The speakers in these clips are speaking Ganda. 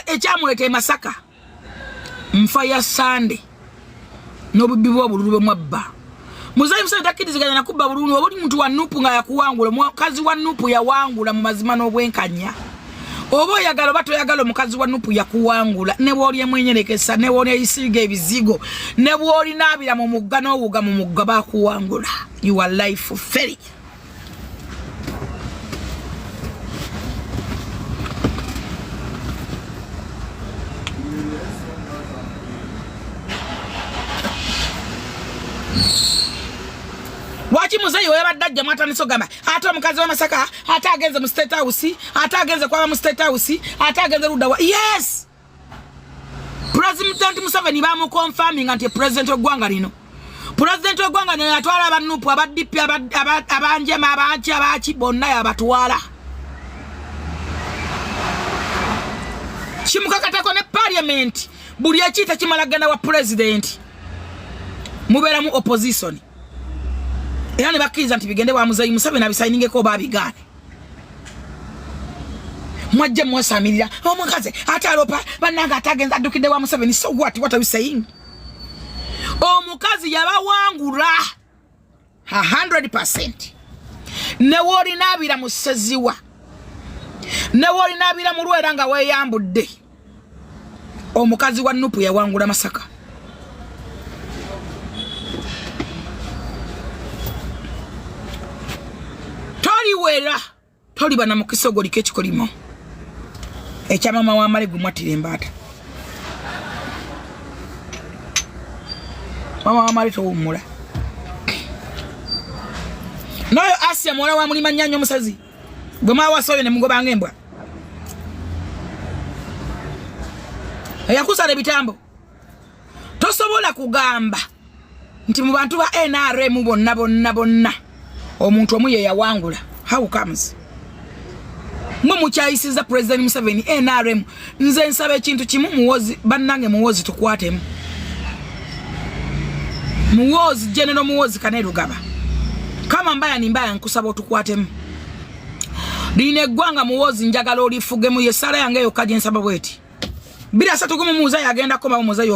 ekyamuleta Masaka nfa ya Sunday n'obubbi bw'obululu bwe mwabba Muzayi Museveni takkiriziganya na kubba bululu obuli muntu wa Nuupu nga yakuwangula mukazi wa Nuupu yawangula mu mazima n'obwenkanya oba oyagala oba toyagala omukazi wa Nuupu yakuwangula ne bw'oli emwenyerekesa ne bw'oli eyisiga ebizigo ne bw'oli naabira mu mugga n'owuga mu mugga baakuwangula you are life fairy. Wachi Muzayi oyabadde ajja mwatandise ogamba ate omukazi wa Masaka ate agenze mu State House ate agenze kwaba mu State House ate agenze ludda wa yes President Museveni bamu confirming anti president ogwanga lino president ogwanga ne atwala abanupu abaddipi abanjema abachi bonna yabatwala kimukakatako ne parliament buli ekita kimalagana wa president mubera mu opposition era ne bakkiriza nti bigende wa Muzayi Museveni abisainingeko babigane mwajja mwasamirira omukazi atalopa bananga atagenza addukidde wa Museveni so what are you saying omukazi yabawangula 100% ne woli nabira mu Seziwa ne woli nabira mu Lwera nga weyambudde omukazi wa Nuupu yawangula Masaka wera toli bana mukisogo likechikolimo echa mama wa Malegu mwatire mbata mama wa Malito umula noyo Asia mwana wa mulima nyanyo musazi goma wasoye ne mugoba ngembwa yakusale bitambo tosobola kugamba nti mu bantu ba NRM bonna omuntu omuye yawangula. How comes? Muchayisiza President Museveni NRM nze nsabe ekintu kimu muwozi bannange muwozi tukwatemu muwozi general muwozi Kanerugaba kama mbaya ni mbaya nkusaba tukwatemu line gwanga muwozi njagala olifugemu yesala yange yokaje nsaba bweti bila satugumu Muzayi agenda koma Muzayi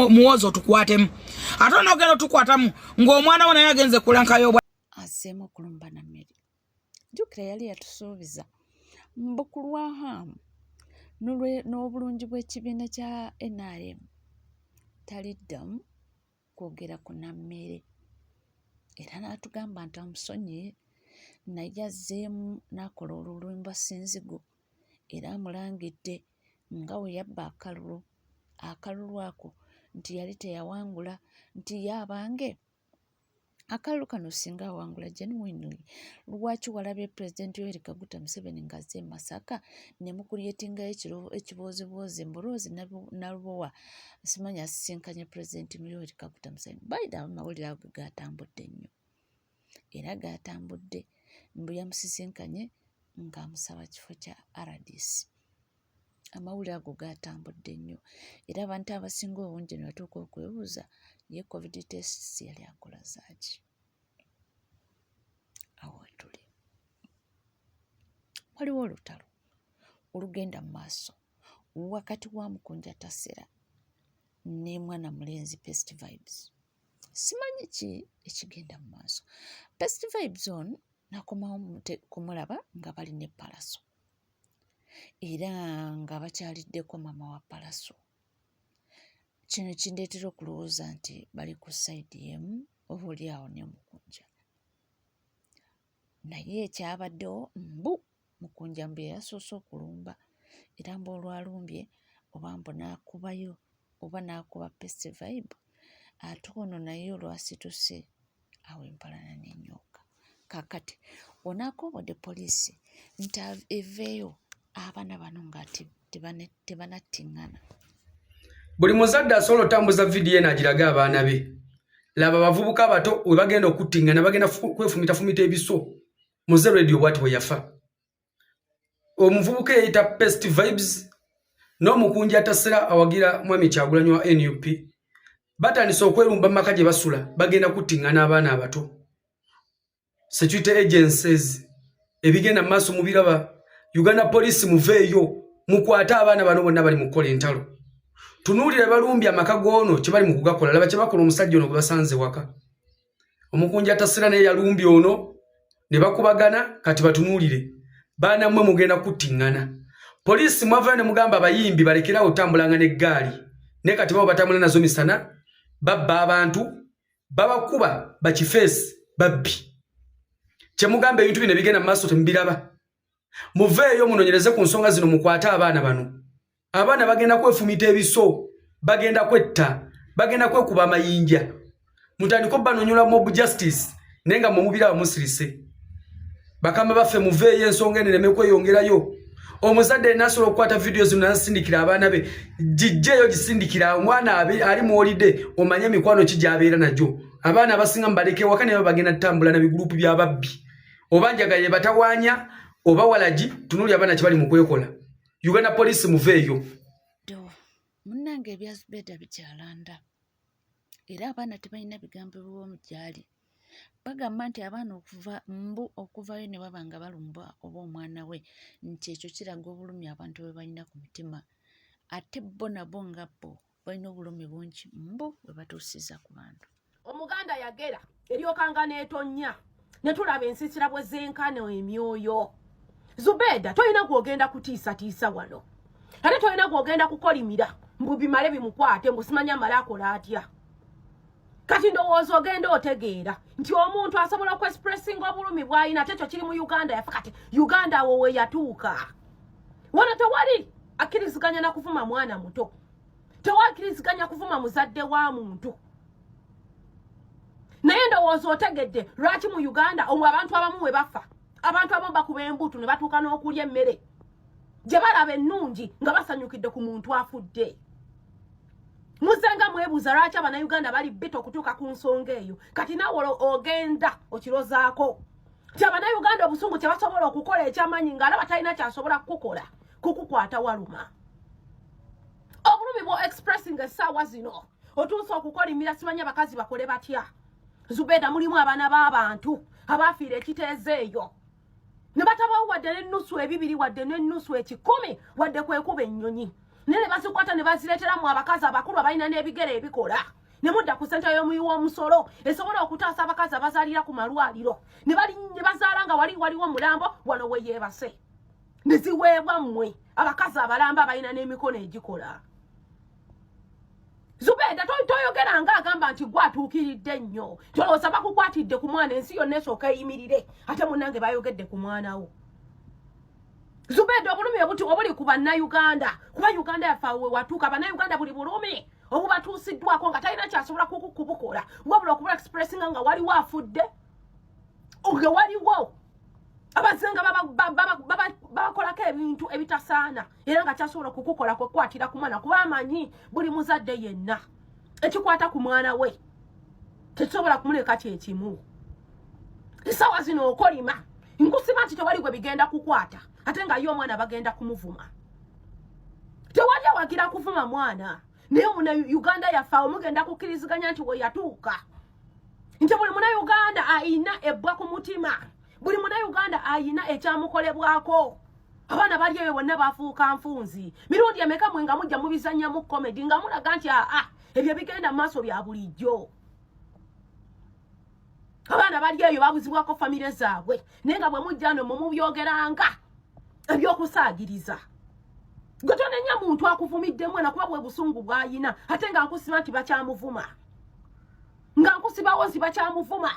muwozi tukwatemu atona ogenda tukwatamu ng'omwana wona yagenze kulanka yo asemo kulumba na mmere jukira yali yatusuubiza mbukulwa hamu n'obulungi bw'ekibiina kya NRM taliddamu kwogera ku nammere era n'atugamba nti amusonyiye naye azzeemu n'akola olulumba Sinzigo era amulangidde nga we yabba akalulu ako nti yali teyawangula nti yabange akalulu kano singa awangula genuinely lwaki walabye President Yoweri Kaguta Museveni ngazze Masaka ne mukulyetingayo ekiboozibozi mbuloozi nalubowa simanya asisinkanye President Yoweri Kaguta Museveni bayida amawulire ago gatambudde nnyo era gatambudde mbu yamusisinkanye ng'amusaba kifo kya RDC amawulire ago gatambudde nnyo era abantu abasinga obungi ne batuuka okwebuuza ye COVID tests yali akola zaaki awo tuli waliwo olutalo olugenda mu maaso wakati wa Mukunja Tasera ne mwana mulenzi Best Vibes simanyi ki ekigenda mu maaso Best Vibes on nakomawo kumulaba nga bali ne Palaso era nga bakyaliddeko mama wa Palaso kino kindeetera okulowooza nti bali ku sayidi yemu oba oli awo ne Mukunja naye ekyabaddewo mbu Mukunja mbu yasoose okulumba era mbu olwalumbye oba mbu n'akubayo oba n'akuba Best Vibe ate ono naye olwasituse awo empalana n'ennyooka kakati onaakobodde poliisi nti eveeyo abaana bano nga tebanattiŋŋana buli muzadde asobola otambuza vidiyo n'agiraga abaana be laba abavubuka abato we bagenda okuttiŋŋana bagenda kwefumitafumita ebiso muze radio bwati bwe yafa omuvubuka eyita Best Vibes n'Omukunja Tasera awagira Mwami Kyagulanyi wa NUP batandise okwerumba maka gye basula bagenda kuttiŋŋana abaana abato security agencies ebigenda maaso mu biraba Uganda Police muveeyo mukwata abaana bano bonna bali mu kukola entalo tunuulira balumbi amaka goono kye bali mu kugakola laba kye bakola omusajja ono gwe basanze waka omukunja tasira naye yalumbi ono ne bakubagana kati batunuulire baana mmwe mugenda kuttiŋŋana poliisi mwavula ne mugamba abayimbi balekerawo otambulanga n'eggaali ne kati babo batambula nazo misana babba abantu babakuba bakifeesi babbi kye mugamba ebintu bino bigenda mu maaso temubiraba muveeyo munoonyereze ku nsonga zino mukwate abaana bano abaana bagenda kwefumita ebiso bagenda kwetta bagenda kwekuba amayinja mutandika banoonyola mob justice naye nga mumubira bamusirise bakama baffe muveeyo ensonga enene kweyongerayo omuzadde nasobola okukwata video zino nasindikira abaana be gijjeyo gisindikira omwana ali mu holiday omanye emikwano ki gy'abeera najo abaana abasinga mubaleke waka naye bagenda ttambula na bigurupu by'ababbi oba njagaye batawaanya oba walagi tunuli abaana kye bali mu kwekola Uganda police muveeyo munnange ebyazibedda bikyalanda era abaana tebalina bigambo by'omukyali bagamba nti abaana okuvayo ne baba nga balumba oba omwana we nti ekyo kiraga obulumi abantu bwe balina ku mutima ate bo nabo nga bo balina obulumi bungi bwe batuusiza ku bantu. Omuganda yagera eryokanga n'etonnya ne tulaba ensiisira bwe zenkano emyoyo. Zubeda toyina gwogenda kutiisatiisa wano ate toyina gwogenda kukolimira mbu bimale bimukwate mbu simanya mala akola atya. Kati ndowooza ogenda otegeera nti omuntu asobola okuexpressinga obulumi bw'alina ate ekyo kiri mu Uganda yafe kati Uganda awo we yatuuka. Wano tewali akkiriziganya na kuvuma mwana muto, tewakkiriziganya kuvuma muzadde wa muntu. Naye ndowooza otegedde lwaki mu Uganda omwo abantu abamu we bafa, abantu abamu bakuba embuto ne batuuka n'okulya emmere gye balaba ennungi nga basanyukidde ku muntu afudde. Muzenga mwebuuza lwaki Abannayuganda bali bito okutuuka ku nsonga eyo kati nawe ogenda okirozaako nti Abannayuganda obusungu kye basobola okukola ekyamaanyi ng'alaba talina kyasobola kukukola kukukwata waluma. Obulumi bwo expressing essaawa zino otuusa okukolimira simanya bakazi bakole batya. Zubeda mulimu abaana b'abantu abaafiira ekiteezo eyo ne batabawo wadde n'ennusu ebibiri wadde n'ennusu ekikumi wadde kwekuba ennyonyi. Nene basikwata ne bazireetera mu abakazi abakulu abalina n'ebigere ebikola ne mudda ku ssente y'omuyi w'omusolo esobola okutaasa abakazi abazaalira ku malwaliro ne bazaala nga waliwo mulambo wano we yeebase ne ziweebwa mmwe abakazi abalamba abalina n'emikono egikola. Zubeda toyogera ng'agamba nti gwatuukiridde nnyo tolowooza bakukwatidde ku mwana ensi yonna esooka eyimirire ate munnange bayogedde ku mwana wo. Zubeda obulumi obuli ku Bannayuganda kuba Uganda yaffe we watuuka Bannayuganda buli bulumi obubatuusiddwako nga talina kyasobola kubukola wabula okuba expressinga nga waliwo afudde nga waliwo abazenga babakolako ebintu ebitasaana era nga kyasobola okukukola kwekwatira ku mwana kuba amanyi buli muzadde yenna ekikwata ku mwana we tekisobola kumuleka kyekimu. Essaawa zino okolima nkusima nti tewali gwe bigenda kukwata ate nga yo omwana bagenda kumuvuma. Tewali awagira kuvuma mwana naye muna Uganda yaffe mugenda kukkiriziganya nti we yatuuka nti buli muna Uganda ayina ebbwa ku mutima, buli muna Uganda ayina ekyamukolebwako. Abaana bali eyo bonna bafuuka nfunzi mirundi emeka mwe nga mujja mubizanya mu comedy nga mulaga nti ebyo bigenda mu maaso bya bulijjo. Abaana bali eyo babuzibwako famire zaabwe naye nga bwe mujja no mubyogeranga ebyokusaagiriza. Gwe tonenya muntu akuvumidde mwana kuba bwe busungu bw'ayina ate nga nkusima nti bakyamuvuma, nga nkusibawo nti bakyamuvuma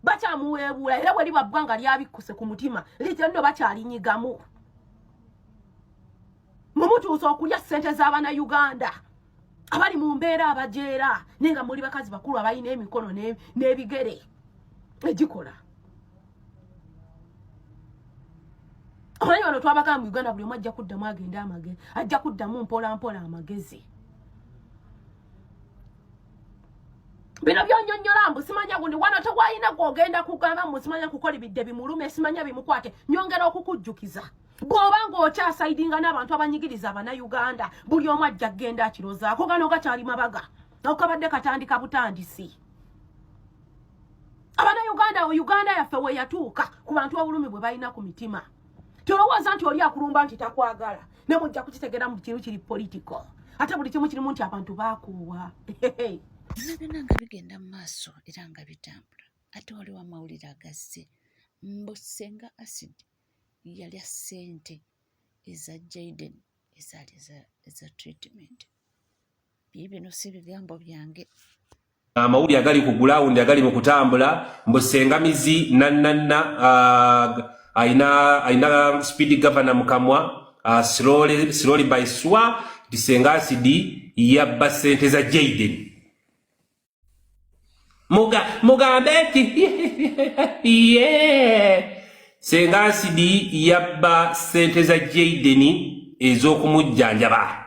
bakyamuweebuula era bwe liba bbanga lyabikkuse ku mutima lite nno bakyalinyigamu. Mumutuusa okulya ssente z'Abannayuganda abali mu mbeera abajeera naye nga muli bakazi bakulu abalina emikono n'ebigere egikola. Omanyi wano twabagamba mu Uganda buli omu ajja kuddamu agenda amagezi, ajja kuddamu mpola mpola amagezi. Bino byonnyonnyola mbu simanya gundi wano tewalina gw'ogenda kugamba mbu simanya kukola bidde bimulume simanya bimukwate nyongera okukujjukiza. Bw'oba ng'okyasaidinga n'abantu abanyigiriza Abannayuganda buli omu ajja kgenda akirozaako gano gakyali mabaga okabadde katandika butandisi. Abannayuganda Uganda yaffe we yatuuka ku bantu obulumi bwe balina ku mitima. Tolowooza nti oli akulumba nti takwagala ne mujja kukitegera mu kiru kiri political ate buli kimu kirimu nti abantu bakuwa byonna nga bigenda mu maaso era nga bitambula ate waliwo amawulire agazze mbu Ssenga Acid yalya ssente eza Jayden ezaali eza treatment. Bino si bigambo byange. Amawulire agali ku gulawundi agali mu kutambula mbu Sengamizi aina speed governor mukamwa slowly by swa Ssenga Acid yabba ssente za Jayden. Mugambe Ssenga Acid yabba ssente za Jayden ez'okumujjanjaba.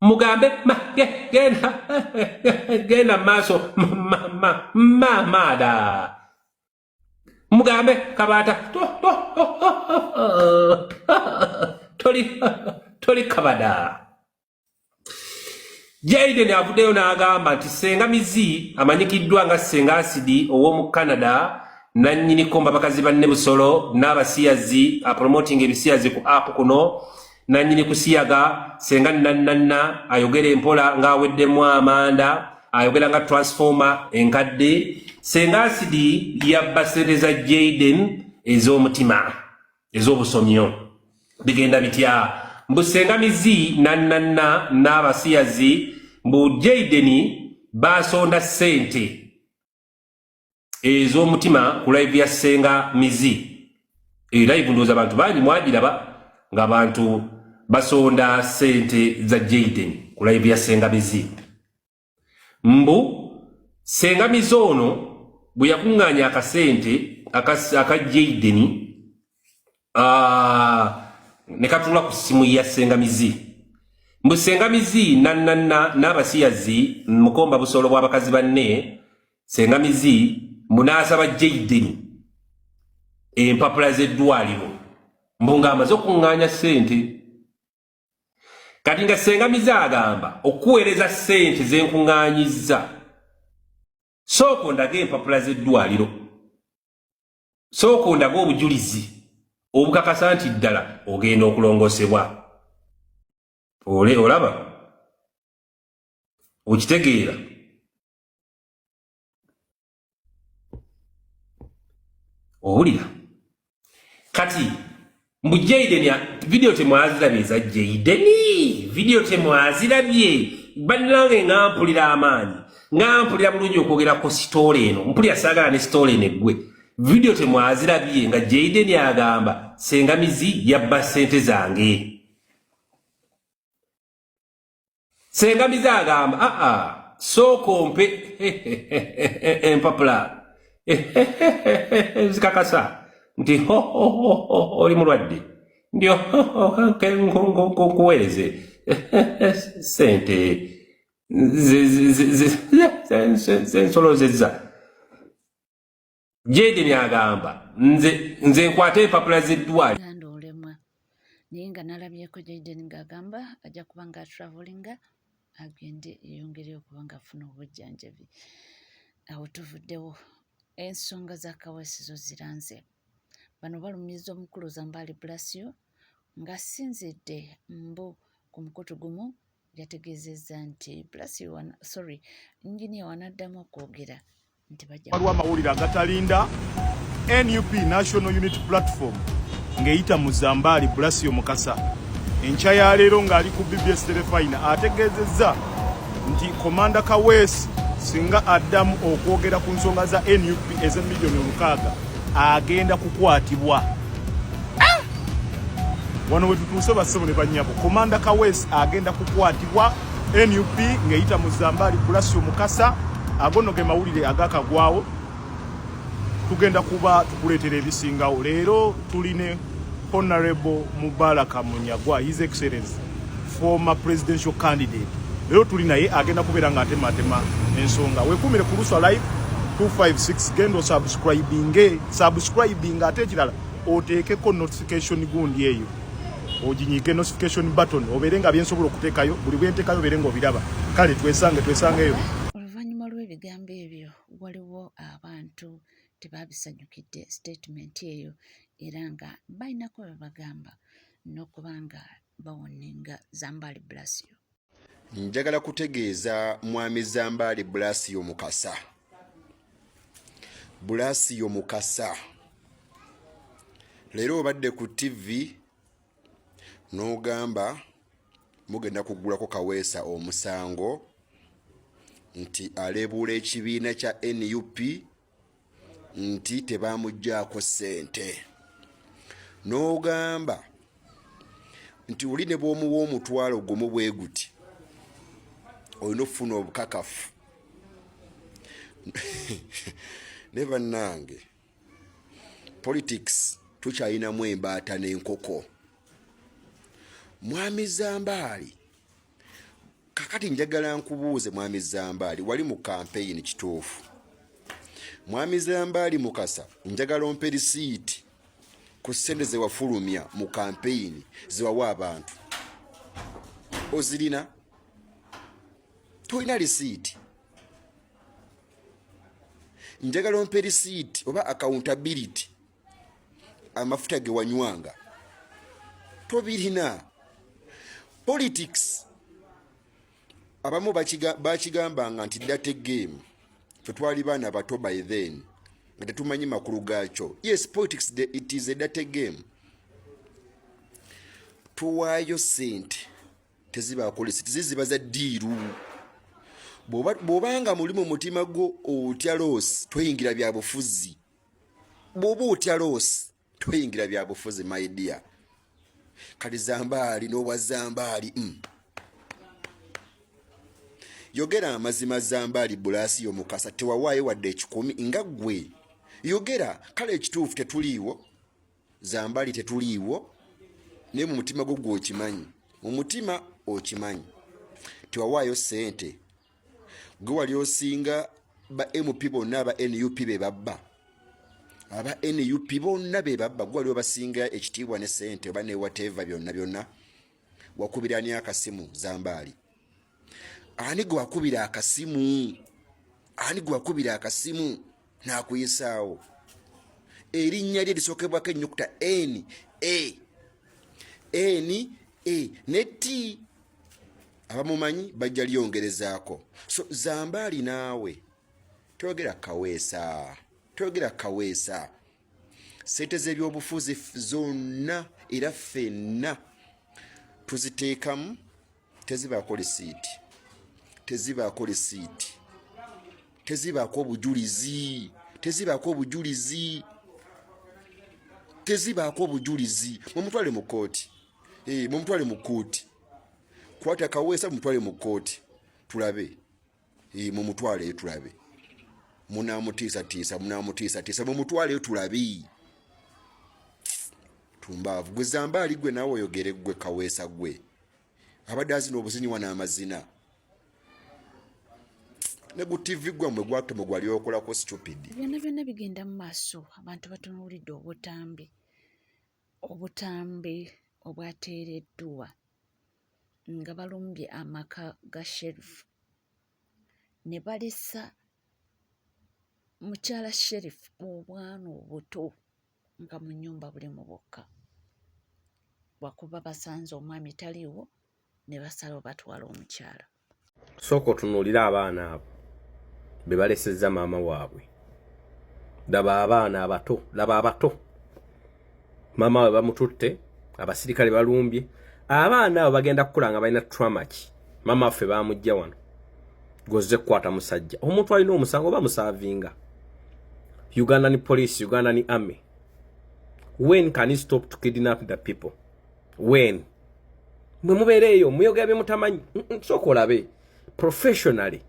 Mugambe genda maaso mada Mugambe kabata toli kabada. Jayden avuddeyo n'agamba nti Sengamizi amanyikiddwa nga Ssenga Acid ow'omu Canada nannyini komba bakazi banne Busolo n'abasiyazi apromoting ebisiyazi ku app kuno nannyini kusiyaga Senga nanna ayogera empola ng'aweddemu amanda ayogera nga transformer enkadde. Ssenga Acid yabba ssente za Jayden ez'omutima ez'obusomyo. Bigenda bitya mbu Sengamizi nanna n'abasiyazi mbu Jayden basonda ssente ez'omutima ku live ya Sengamizi. Live ndowooza abantu bangi mwagiraba ng'abantu basonda ssente za Jayden ku live ya Sengamizi. Mbu Sengamizi ono bwe yakuŋŋaanya akasente aka Jayden ne katula ku ssimu ya Sengamizi. Mbu Sengamizi nanna n'abasiyazi mukomba Busolo bw'abakazi banne Sengamizi munaasaba Jayden empapula z'eddwaliro mbu ng'amaze okuŋŋaanya ssente. Kati nga Sengamizi agamba okuweereza ssente ze nkuŋŋaanyizza sooka ondage empapula z'eddwaliro, sooka ondage obujulizi obukakasa nti ddala ogenda okulongosebwa. Olaba okitegeera. Owulira kati mbu Jayden video temwazirabye eza Jayden video temwazirabye bannange ngampulira amaanyi ngampulira bulungi okwogera ku sitole eno mpulira saagala ne sitole eno eggwe. Video temwazirabye nga Jayden agamba Sengamizi yabba ssente zange. Sengamizi agamba sooka ompe empapula zikakasa nti oli mulwadde ndio kuweereze ssente zensolozezza. Jayden agamba nze nkwate empapula z'eddwaliro. Ganda olemwa naye nga nalabyeko Jayden ng'agamba ajja kuba nga travelinga agende yeyongere okuba ng'afuna obujjanjabi. Awo tuvuddewo ensonga z'akawasizo ziranze. Bano balumiza omukulu Zambali Blasio ng'asinzidde mbu ku mukutu gumu yategeezezza nti Engineer wanaddamu okwogera nti waliwo amawulire agatalinda NUP National Unity Platform ng'eyita mu Zambali Blasio Mukasa enkya ya leero ng'ali ku BBS Telefine ategeezezza nti Komanda Kaweesi singa addamu okwogera ku nsonga za NUP ez'emiliyoni 600 agenda kukwatibwa. Wano we tutuuse bassebo ne bannyabo Komanda Kaweesi agenda kukwatibwa. NUP ng'eyita mu Zambali Blasio Mukasa agono ge mawulire agakagwawo tugenda kuba tukuleetera ebisingawo. Leero tuline Honorable Mubaraka Munyagwa, His Excellency, former presidential candidate. Leero tuli naye agenda kubeera ng'atematema ensonga. Weekumire ku Luswa Live 256 gendo subscribing ate ekirala oteekeko notification gundi eyo oginyige notification button obeere nga byensobola okuteekayo buli bwenteekayo obeere ng'obiraba. Kale twesangeyo. Oluvannyuma lw'ebigambo ebyo waliwo abantu tebabisanyukidde statement eyo era nga balinako bye bagamba n'okuba nga bawonenga Zambali bless you. Njagala kutegeeza mwami Zambali Blasio Mukasa. Blasio Mukasa. Leero obadde ku TV n'ogamba mugenda kugulako Kaweesa omusango nti alebuula ekibiina kya NUP nti tebamugjaako ssente. N'ogamba nti oli ne bw'omuwa omutwalo gumu bwe guti olina okufuna obukakafu. Ne bannange politics tukyayinamu embaata n'enkoko. Mwami Zambali, kakati njagala nkubuuze mwami Zambali, wali mu campaign kituufu? Mwami Zambali Mukasa, njagala ompe risiiti ku ssente ze wafulumya mu campaign ziwawa abantu. Ozirina? Toyina risiiti. Njagala ompe risiiti oba accountability amafuta ge wanywanga. Tobirina. Politics abamu bakigambanga nti data game. Ffe twali baana bato by then nga tetumanyi makulu gaakyo. Yes, politics it is a data game. Tuwaayo ssente tezibaako lisiti, ziziba za ddiiru. Bw'obanga mulimu mutima gwo otya loosi toyingira bya bufuzi. Bw'oba otya loosi toyingira bya bufuzi my dear. Kati Zambali n'obwa Zambali yogera amazima Zambali Blasio Mukasa tewawaayo wadde 10 nga ggwe. Yogera kale ekituufu tetuliiwo, Zambali tetuliiwo, naye mu mutima gwo gw'okimanyi. Mu mutima okimanyi. Tewawaayo ssente. Gwe wali osinga ba MP bonna aba NUP be babba. Aba NUP bonna be babba. Gwe wali obasinga ekitiibwa ne ssente oba ne whatever byonna. Wakubirani akasimu Zambali. Ani gwe wakubira akasimu? Ani gwe wakubira akasimu n'akuyisaawo? Erinnya lye lisookebwako ennyukuta N, A. N, A, ne T. Abamumanyi bajja lyongerezaako. So Zambali naawe toyogera Kaweesa. Toyogera Kaweesa. Ssente z'ebyobufuzi zonna era ffenna tuziteekamu tezibaako lisiiti. Tezibaako lisiiti. Tezibaako bujulizi. Tezibaako bujulizi. Tezibaako bujulizi. Mumutwale mu kooti. Mumutwale mu kooti. Kwata Kaweesa mutwale mu kooti. Tulabe. Mumutwale tulabe. Munamutiisa mumutwale tulabe. Tumbaavu. Gwe Zambali gwe naawe oyogere gwe Kaweesa gwe. Abadde azina obuzinyiwa n'amazina. Ne ku TV gwammwe gwatuma gwali okolako stupid. Byonna bigenda mu maaso. Abantu batunuulidde obutambi obwateereddwa nga balumbye amaka ga Sheriff ne balesa mukyala Sheriff obwana obuto nga mu nnyumba buli mu bokka. Wakuba basanze omwami taliiwo ne basala batwala omukyala. Sooka otunuulira abaana abo be balesezza maama waabwe. Laba abaana abato, laba abato. Maama we bamututte, abasirikale balumbye. Abaana abo bagenda kukula nga balina trauma ki. Maama waffe baamujja wano. Gozze kukwata musajja. Omuntu alina omusango bamusaavinga. Ugandan police, Ugandan army. When can you stop to kidnap the people? When? Mwe mubeereeyo muyogera bye mutamanyi. Sooka olabe professionally.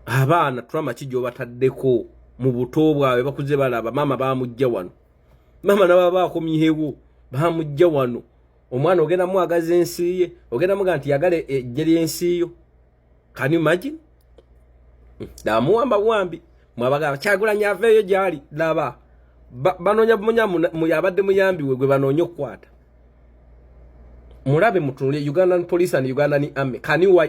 Abaana trauma ki gy'obataddeko mu buto bwabwe bakuze balaba maama baamujja wano. Maama nababa akomyewo baamujja wano. Omwana ogenda mwagaza ensi ye, ogenda muga nti yagale ejje ly'ensi yo. Can you imagine? Damuwamba wambi mwabaga Kyagulanyi aveeyo gyali laba banoonya muyabadde muyambiwe gwe banoonya okukwata. Mulabe mutunule Ugandan police and Ugandan army. Can you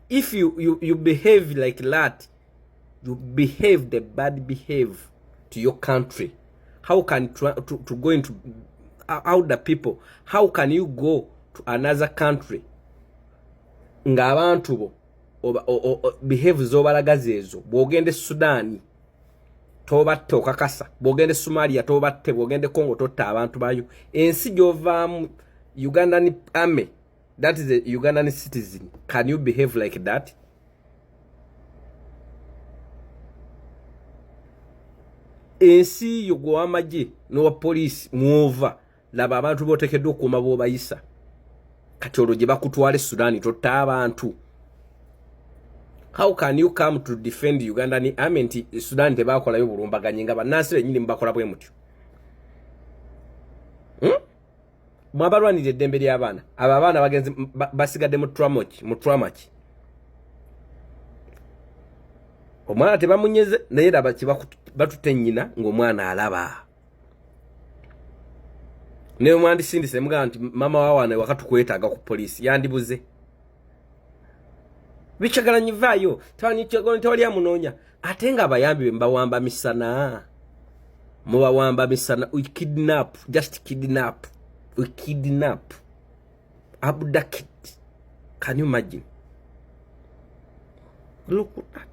if you behave like that, you behave the bad behave to your country, how can to go into the people. How can you go to another country nga abantu bo behave zobalagazi ezo bwogende Sudani tobatte okakasa bwogende Somalia tobatte bwogende Congo totta abantu bayo ensi gyovaamu Ugandan army, that is a Ugandan citizen. Can you behave like that? Ensi yugwa amaje no police muova laba abantu botekeddwa okuuma b'obayisa kati olwo gye bakutwale Sudani totta abantu. How can you come to defend Ugandan army nti Sudan tebakolayo bulumbaganye nga bannansi bennyini mubakola bwe mutyo? Mwabalwanira eddembe ly'abaana abo abaana bagenzi basigadde mu trauma ki? Omwana tebamunyeze naye laba batute nnyina ng'omwana alaba. Ne mwandisindise mugamba nti mama wawana waka tukwetaaga ku poliisi yandibuze. Bichagala nyivaayo tewali amunoonya ate nga abayambi be mbawamba misana. Mubawamba misana. We kidnap, just kidnap. We kidnap. Abduct. Can you imagine? Look at that.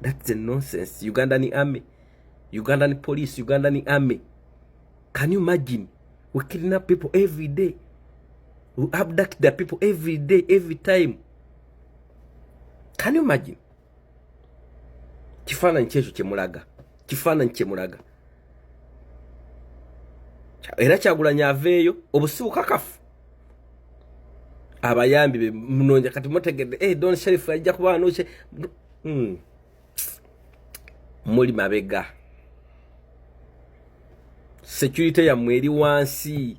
That's a nonsense. Ugandan army, Ugandan police, Ugandan army. Can you imagine? We kidnap people every day. We abduct the people every day, every time. Can you imagine? Kifaananyi kyekyo kyemulaga. Kifaananyi kyemulaga. Era Kyagulanyi aveeyo obusibu kakafu. Abayambi be munoonya kati mutegedde Don Sheriff ajja kuba anoche. Muli mabega. Security ya mweri wansi.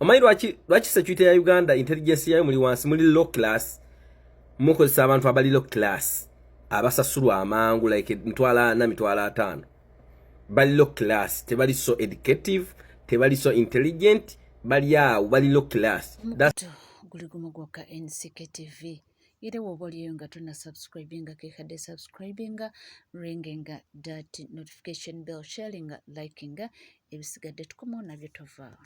Omanyi lwaki security ya Uganda intelligence yayo muli wansi muli low class. Mukozesa abantu abali low class. Abasasulwa amangu like mitwala 4 mitwala 5. Bali low class, tebali so educative, tebali so intelligent, bali awo bali low class. That's guli gumugwoka NCK TV. Ire woboliyo nga tuna subscribinga kekade subscribinga ringinga that notification bell sharinga likinga ebisigadde tukomo nabyo tova.